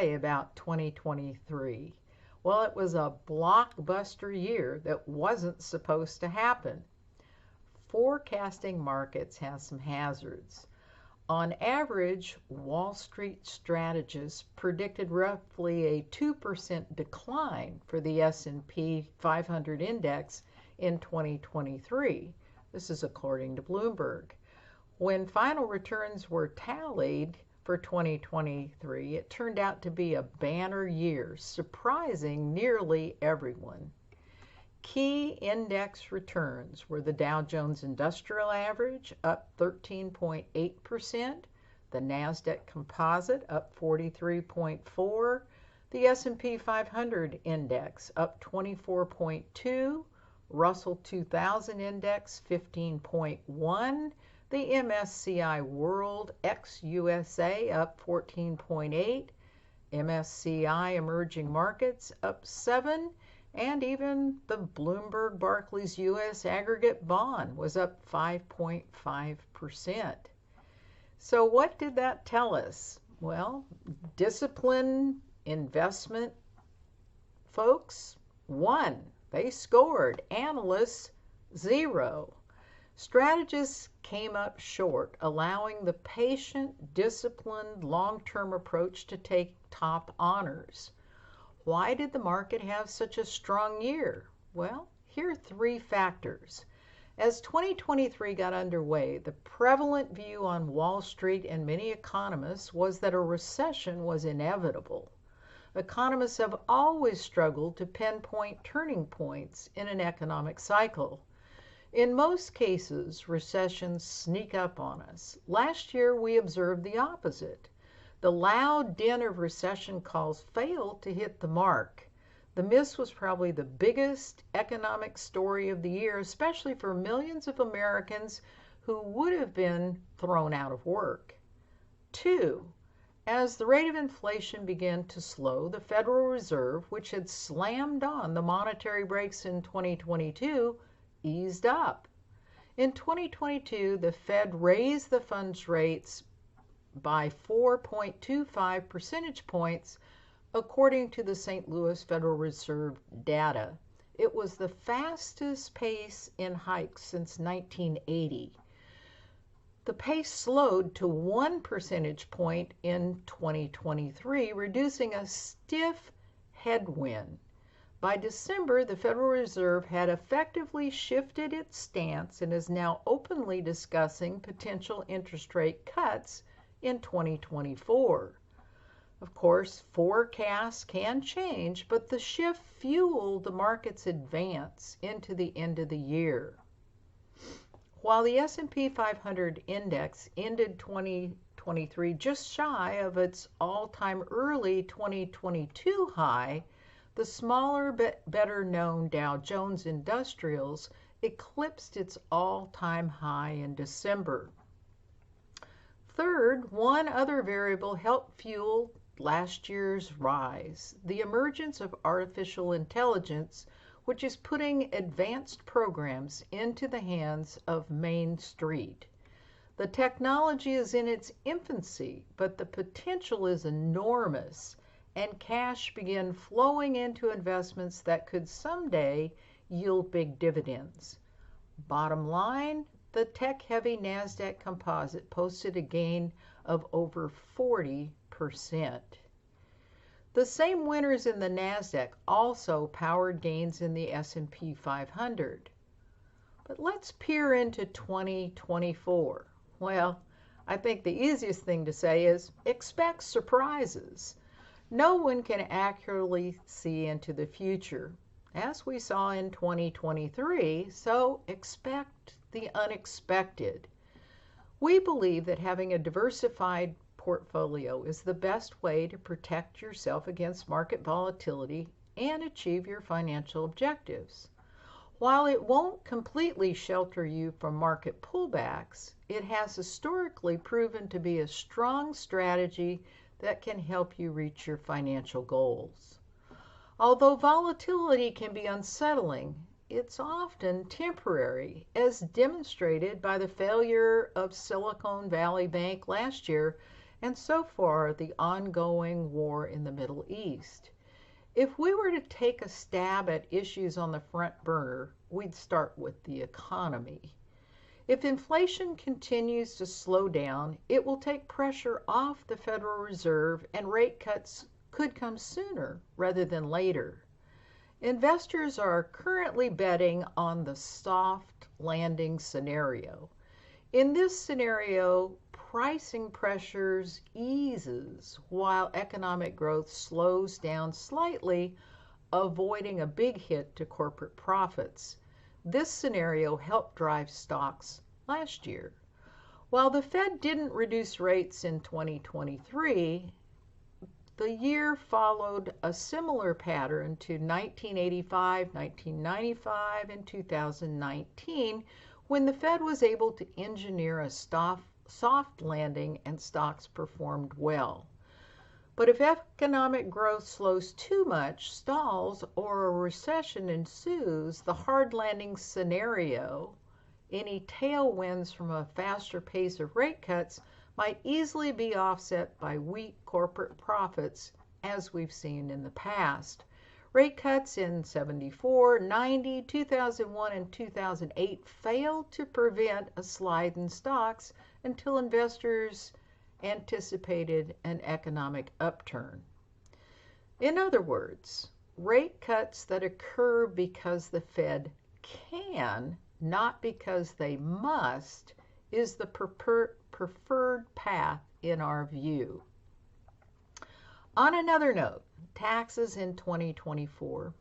say about 2023? Well, it was a blockbuster year that wasn't supposed to happen. Forecasting markets has some hazards. On average, Wall Street strategists predicted roughly a 2% decline for the S&P 500 index in 2023. This is according to Bloomberg. When final returns were tallied for 2023, it turned out to be a banner year, surprising nearly everyone. Key index returns were the Dow Jones Industrial Average up 13.8%, the Nasdaq Composite up 43.4%, the S&P 500 Index up 24.2%, Russell 2000 Index 15.1%, the MSCI World ex-USA up 14.8%, MSCI Emerging Markets up 7%, and even the Bloomberg Barclays U.S. Aggregate Bond was up 5.5%. So what did that tell us? Well, disciplined investment folks, 1. They scored. Analysts, 0. Strategists came up short, allowing the patient, disciplined, long-term approach to take top honors. Why did the market have such a strong year? Well, here are 3 factors. As 2023 got underway, the prevalent view on Wall Street and many economists was that a recession was inevitable. Economists have always struggled to pinpoint turning points in an economic cycle. In most cases, recessions sneak up on us. Last year, we observed the opposite. The loud din of recession calls failed to hit the mark. The miss was probably the biggest economic story of the year, especially for millions of Americans who would have been thrown out of work. 2. As the rate of inflation began to slow, the Federal Reserve, which had slammed on the monetary brakes in 2022, eased up. In 2022, the Fed raised the funds rates by 4.25 percentage points, according to the St. Louis Federal Reserve data. It was the fastest pace in hikes since 1980. The pace slowed to 1 percentage point in 2023, reducing a stiff headwind. By December, the Federal Reserve had effectively shifted its stance and is now openly discussing potential interest rate cuts in 2024. Of course, forecasts can change, but the shift fueled the market's advance into the end of the year. While the S&P 500 index ended 2023 just shy of its all-time early 2022 high, the smaller but better known Dow Jones Industrials eclipsed its all-time high in December. Third, one other variable helped fuel last year's rise: the emergence of artificial intelligence, which is putting advanced programs into the hands of Main Street. The technology is in its infancy, but the potential is enormous, and cash began flowing into investments that could someday yield big dividends. Bottom line, the tech-heavy Nasdaq Composite posted a gain of over 40%. The same winners in the Nasdaq also powered gains in the S&P 500. But let's peer into 2024. Well, I think the easiest thing to say is expect surprises. No one can accurately see into the future, as we saw in 2023, so expect the unexpected. We believe that having a diversified portfolio is the best way to protect yourself against market volatility and achieve your financial objectives. While it won't completely shelter you from market pullbacks, it has historically proven to be a strong strategy that can help you reach your financial goals. Although volatility can be unsettling, it's often temporary, as demonstrated by the failure of Silicon Valley Bank last year and so far the ongoing war in the Middle East. If we were to take a stab at issues on the front burner, we'd start with the economy. If inflation continues to slow down, it will take pressure off the Federal Reserve and rate cuts could come sooner rather than later. Investors are currently betting on the soft landing scenario. In this scenario, pricing pressures eases while economic growth slows down slightly, avoiding a big hit to corporate profits. This scenario helped drive stocks last year. While the Fed didn't reduce rates in 2023, the year followed a similar pattern to 1985, 1995, and 2019, when the Fed was able to engineer a soft landing and stocks performed well. But if economic growth slows too much, stalls, or a recession ensues, the hard landing scenario, any tailwinds from a faster pace of rate cuts might easily be offset by weak corporate profits, as we've seen in the past. Rate cuts in 74, 90, 2001, and 2008 failed to prevent a slide in stocks until investors anticipated an economic upturn. In other words, rate cuts that occur because the Fed can, not because they must, is the preferred path in our view. On another note, taxes in 2024.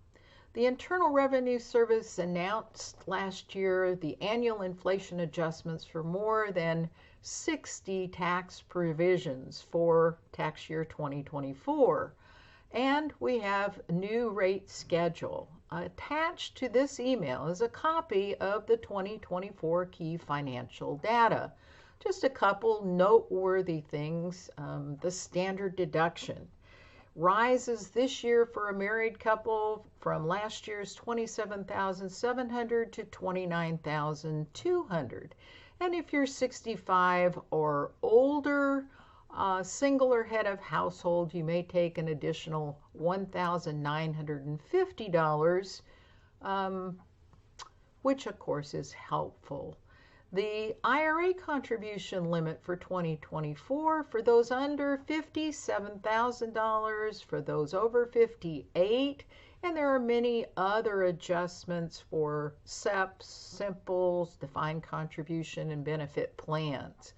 The Internal Revenue Service announced last year the annual inflation adjustments for more than 60 tax provisions for tax year 2024. And we have a new rate schedule. Attached to this email is a copy of the 2024 key financial data. Just a couple noteworthy things. The standard deduction rises this year for a married couple from last year's $27,700 to $29,200. And if you're 65 or older, single or head of household, you may take an additional $1,950, which of course is helpful. The IRA contribution limit for 2024 for those under $57,000, for those over 58, and there are many other adjustments for SEPs, simples, defined contribution, and benefit plans.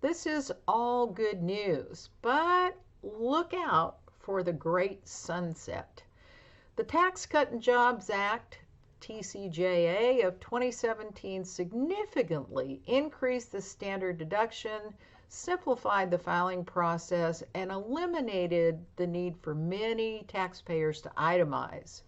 This is all good news, but look out for the great sunset. The Tax Cut and Jobs Act, TCJA, of 2017 significantly increased the standard deduction, simplified the filing process, and eliminated the need for many taxpayers to itemize.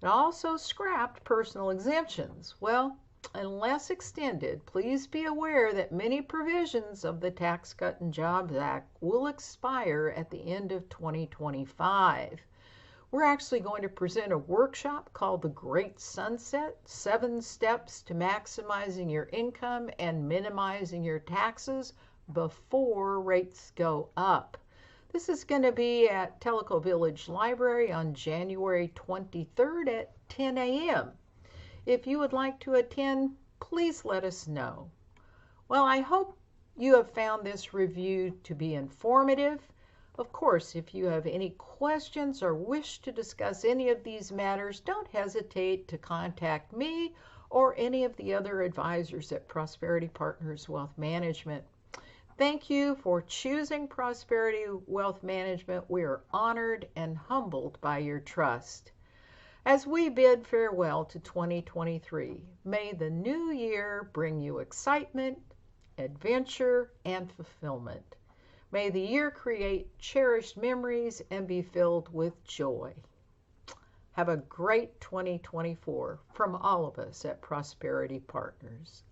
It also scrapped personal exemptions. Well, unless extended, please be aware that many provisions of the Tax Cut and Jobs Act will expire at the end of 2025. We're actually going to present a workshop called The Great Sunset, 7 Steps to Maximizing Your Income and Minimizing Your Taxes Before Rates Go Up. This is going to be at Tellico Village Library on January 23rd at 10 a.m. If you would like to attend, please let us know. Well, I hope you have found this review to be informative. Of course, if you have any questions or wish to discuss any of these matters, don't hesitate to contact me or any of the other advisors at Prosperity Partners Wealth Management. Thank you for choosing Prosperity Wealth Management. We are honored and humbled by your trust. As we bid farewell to 2023, may the new year bring you excitement, adventure, and fulfillment. May the year create cherished memories and be filled with joy. Have a great 2024 from all of us at Prosperity Partners.